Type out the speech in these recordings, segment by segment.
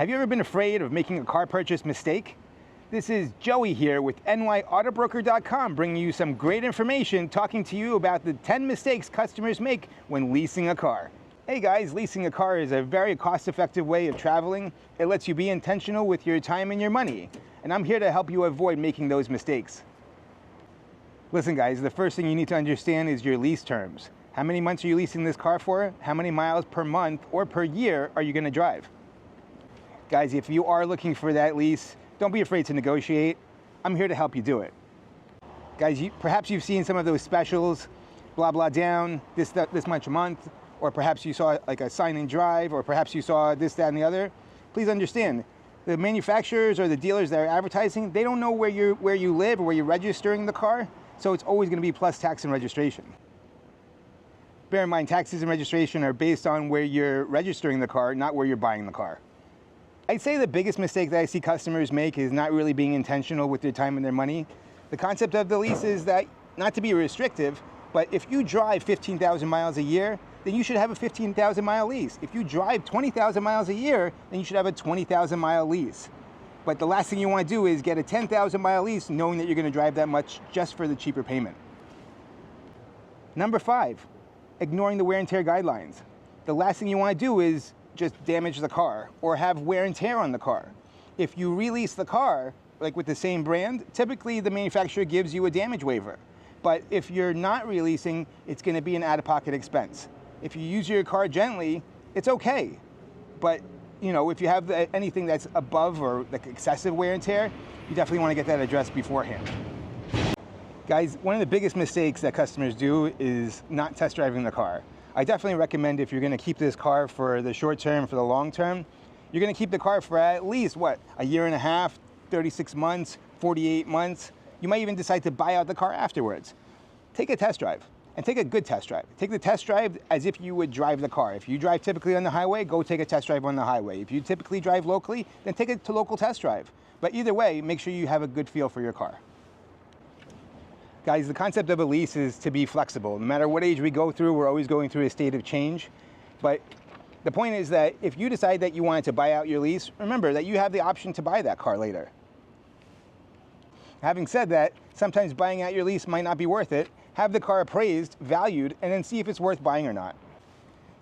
Have you ever been afraid of making a car purchase mistake? This is Joey here with nyAutobroker.com, bringing you some great information, talking to you about the 10 mistakes customers make when leasing a car. Hey guys, leasing a car is a very cost-effective way of traveling. It lets you be intentional with your time and your money, and I'm here to help you avoid making those mistakes. Listen guys, the first thing you need to understand is your lease terms. How many months are you leasing this car for? How many miles per month or per year are you going to drive? Guys, if you are looking for that lease, don't be afraid to negotiate. I'm here to help you do it. Guys, perhaps you've seen some of those specials, blah, blah, down, this much a month, or perhaps you saw like a sign and drive, or perhaps you saw this, that, and the other. Please understand, the manufacturers or the dealers that are advertising, they don't know where you live or where you're registering the car, so it's always going to be plus tax and registration. Bear in mind, taxes and registration are based on where you're registering the car, not where you're buying the car. I'd say the biggest mistake that I see customers make is not really being intentional with their time and their money. The concept of the lease is that, not to be restrictive, but if you drive 15,000 miles a year, then you should have a 15,000 mile lease. If you drive 20,000 miles a year, then you should have a 20,000 mile lease. But the last thing you want to do is get a 10,000 mile lease knowing that you're going to drive that much just for the cheaper payment. Number 5, ignoring the wear and tear guidelines. The last thing you want to do is just damage the car or have wear and tear on the car. If you release the car, like with the same brand, typically the manufacturer gives you a damage waiver. But if you're not releasing, it's going to be an out-of-pocket expense. If you use your car gently, it's okay. But if you have anything that's above or like excessive wear and tear, you definitely want to get that addressed beforehand. Guys, one of the biggest mistakes that customers do is not test driving the car. I definitely recommend, if you're going to keep this car for the short term, for the long term, you're going to keep the car for at least, a year and a half, 36 months, 48 months. You might even decide to buy out the car afterwards. Take a test drive, and take a good test drive. Take the test drive as if you would drive the car. If you drive typically on the highway, go take a test drive on the highway. If you typically drive locally, then take it to local test drive. But either way, make sure you have a good feel for your car. Guys, the concept of a lease is to be flexible. No matter what age we go through, we're always going through a state of change. But the point is that if you decide that you wanted to buy out your lease, remember that you have the option to buy that car later. Having said that, sometimes buying out your lease might not be worth it. Have the car appraised, valued, and then see if it's worth buying or not.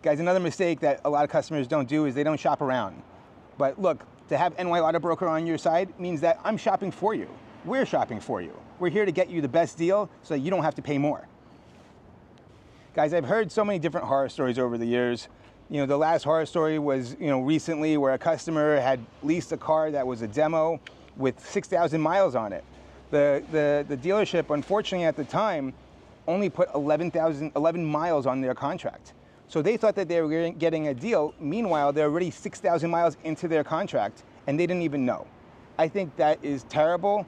Guys, another mistake that a lot of customers don't do is they don't shop around. But look, to have NY Auto Broker on your side means that I'm shopping for you. We're shopping for you. We're here to get you the best deal so that you don't have to pay more. Guys, I've heard so many different horror stories over the years. The last horror story was, recently, where a customer had leased a car that was a demo with 6,000 miles on it. The dealership, unfortunately at the time, only put 11 miles on their contract. So they thought that they were getting a deal. Meanwhile, they're already 6,000 miles into their contract and they didn't even know. I think that is terrible,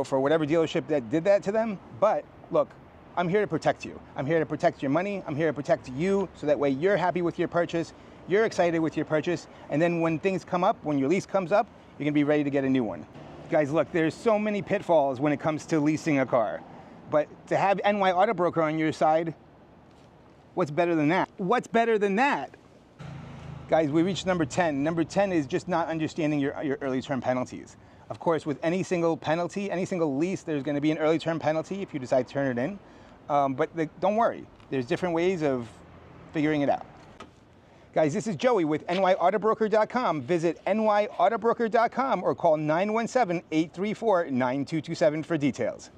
for whatever dealership that did that to them. But look, I'm here to protect you. I'm here to protect your money. I'm here to protect you so that way you're happy with your purchase, you're excited with your purchase, and then when things come up, when your lease comes up, you're gonna be ready to get a new one. Guys, look, there's so many pitfalls when it comes to leasing a car. But to have NY Auto Broker on your side, what's better than that? What's better than that? Guys, we reached number 10. Number 10 is just not understanding your early term penalties. Of course, with any single penalty, any single lease, there's going to be an early term penalty if you decide to turn it in. But don't worry, there's different ways of figuring it out. Guys, this is Joey with nyAutobroker.com. Visit nyAutobroker.com or call 917-834-9227 for details.